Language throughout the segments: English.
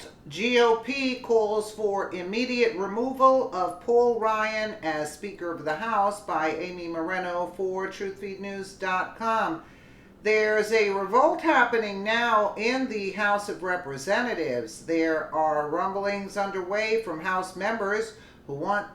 Revolt. GOP calls for immediate removal of Paul Ryan as Speaker of the House by Amy Moreno for truthfeednews.com. There's a revolt happening now in the House of Representatives. There are rumblings underway from House members who want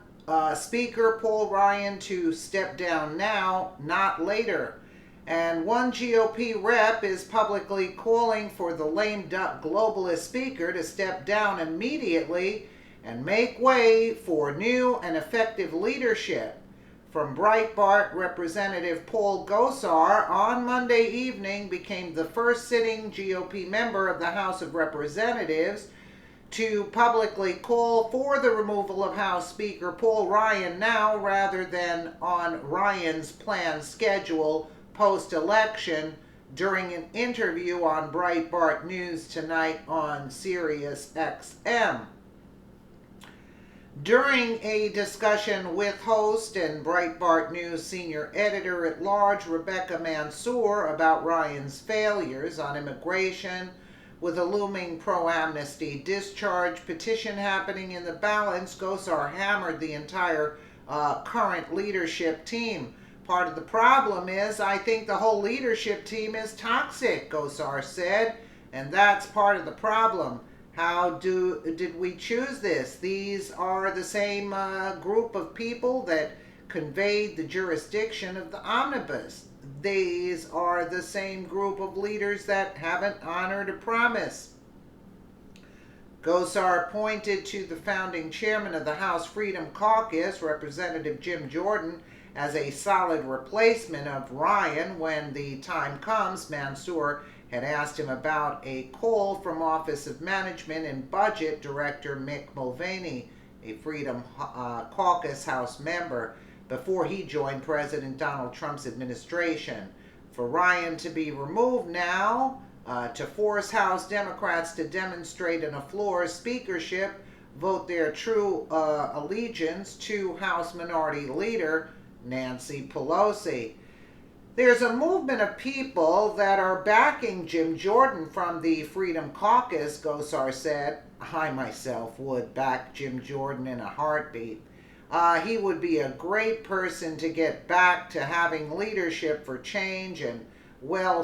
Speaker Paul Ryan to step down now, not later. And one GOP rep is publicly calling for the lame duck globalist speaker to step down immediately and make way for new and effective leadership. From Breitbart, Representative Paul Gosar on Monday evening became the first sitting GOP member of the House of Representatives to publicly call for the removal of House Speaker Paul Ryan now rather than on Ryan's planned schedule post-election during an interview on Breitbart News tonight on Sirius XM. During a discussion with host and Breitbart News senior editor-at-large Rebecca Mansour about Ryan's failures on immigration, with a looming pro-amnesty discharge petition happening in the balance, Gosar hammered the entire current leadership team. Part of the problem is, I think the whole leadership team is toxic, Gosar said, and that's part of the problem. How did we choose this? These are the same group of people that conveyed the jurisdiction of the omnibus. These are the same group of leaders that haven't honored a promise. Gosar pointed to the founding chairman of the House Freedom Caucus, Representative Jim Jordan, as a solid replacement of Ryan when the time comes. Mansour had asked him about a call from Office of Management and Budget Director Mick Mulvaney, a Freedom Caucus House member, before he joined President Donald Trump's administration. For Ryan to be removed now, to force House Democrats to demonstrate in a floor speakership, vote their true allegiance to House Minority Leader Nancy Pelosi. There's a movement of people that are backing Jim Jordan from the Freedom Caucus, Gosar said. I myself would back Jim Jordan in a heartbeat. He would be a great person to get back to having leadership for change and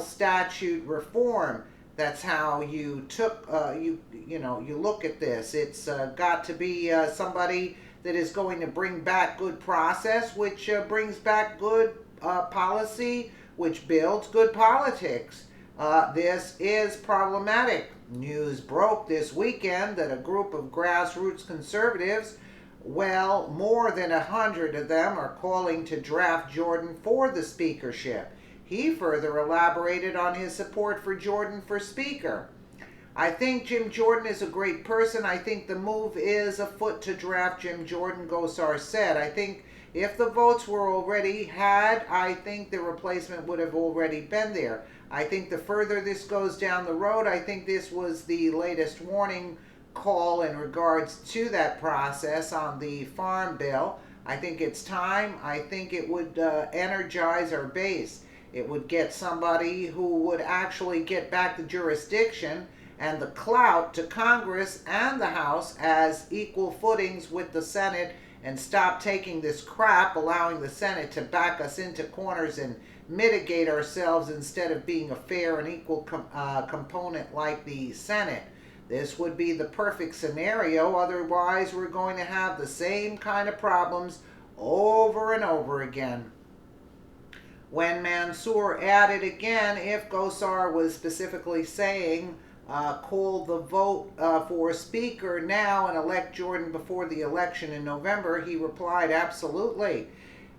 statute reform. That's how you you look at this. It's got to be somebody that is going to bring back good process, which brings back good policy, which builds good politics. This is problematic. News broke this weekend that a group of grassroots conservatives, more than 100 of them, are calling to draft Jordan for the speakership. He further elaborated on his support for Jordan for speaker. I think Jim Jordan is a great person. I think the move is afoot to draft Jim Jordan, Gosar said. I think if the votes were already had, I think the replacement would have already been there. I think the further this goes down the road, I think this was the latest warning call in regards to that process on the farm bill. I think it's time. I think it would energize our base. It would get somebody who would actually get back the jurisdiction and the clout to Congress and the House as equal footings with the Senate, and stop taking this crap, allowing the Senate to back us into corners and mitigate ourselves instead of being a fair and equal component like the Senate. This would be the perfect scenario. Otherwise, we're going to have the same kind of problems over and over again. When Mansour added again, if Gosar was specifically saying, call the vote for speaker now and elect Jordan before the election in November, he replied, absolutely.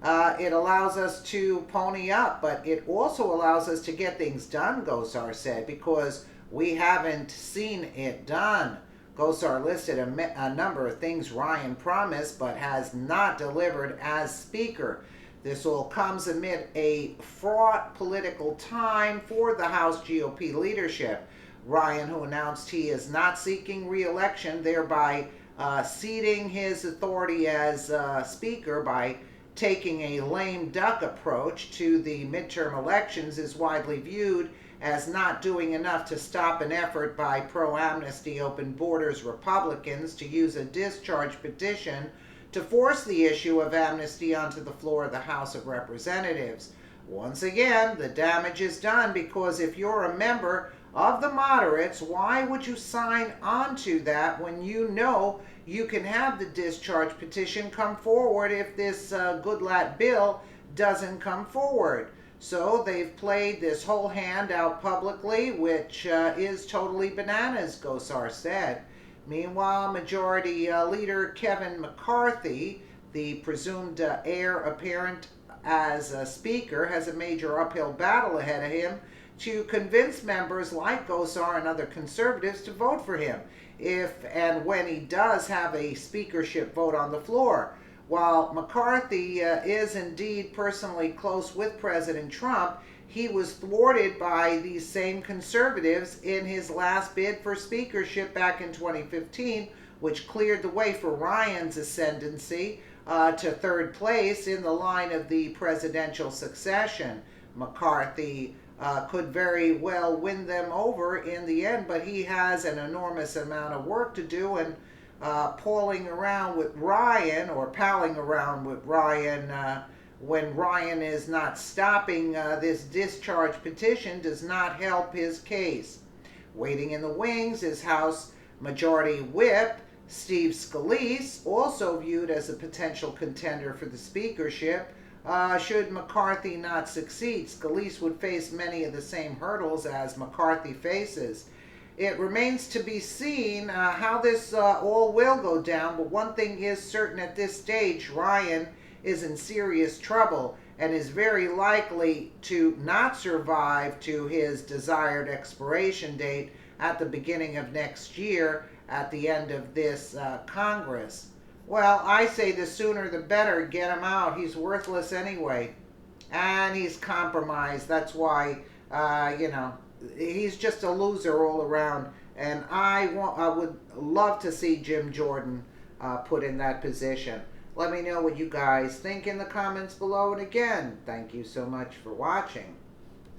It allows us to pony up, but it also allows us to get things done, Gosar said, because we haven't seen it done. Gosar listed a number of things Ryan promised but has not delivered as speaker. This all comes amid a fraught political time for the House GOP leadership. Ryan, who announced he is not seeking re-election, thereby ceding his authority as Speaker by taking a lame duck approach to the midterm elections, is widely viewed as not doing enough to stop an effort by pro-amnesty open borders Republicans to use a discharge petition to force the issue of amnesty onto the floor of the House of Representatives. Once again, the damage is done, because if you're a member of the moderates, why would you sign on to that when you know you can have the discharge petition come forward if this Goodlatte bill doesn't come forward? So they've played this whole hand out publicly, which is totally bananas, Gosar said. Meanwhile, Majority Leader Kevin McCarthy, the presumed heir apparent as a Speaker, has a major uphill battle ahead of him to convince members like Gosar and other conservatives to vote for him if and when he does have a speakership vote on the floor. While McCarthy is indeed personally close with President Trump, he was thwarted by these same conservatives in his last bid for speakership back in 2015, which cleared the way for Ryan's ascendancy to third place in the line of the presidential succession. McCarthy could very well win them over in the end, but he has an enormous amount of work to do, and palling around with Ryan when Ryan is not stopping this discharge petition does not help his case. Waiting in the wings is House Majority Whip Steve Scalise, also viewed as a potential contender for the speakership. Should McCarthy not succeed, Scalise would face many of the same hurdles as McCarthy faces. It remains to be seen how this all will go down, but one thing is certain at this stage: Ryan is in serious trouble and is very likely to not survive to his desired expiration date at the beginning of next year, at the end of this Congress. Well, I say the sooner the better. Get him out. He's worthless anyway. And he's compromised. That's why, he's just a loser all around. And I would love to see Jim Jordan put in that position. Let me know what you guys think in the comments below. And again, thank you so much for watching.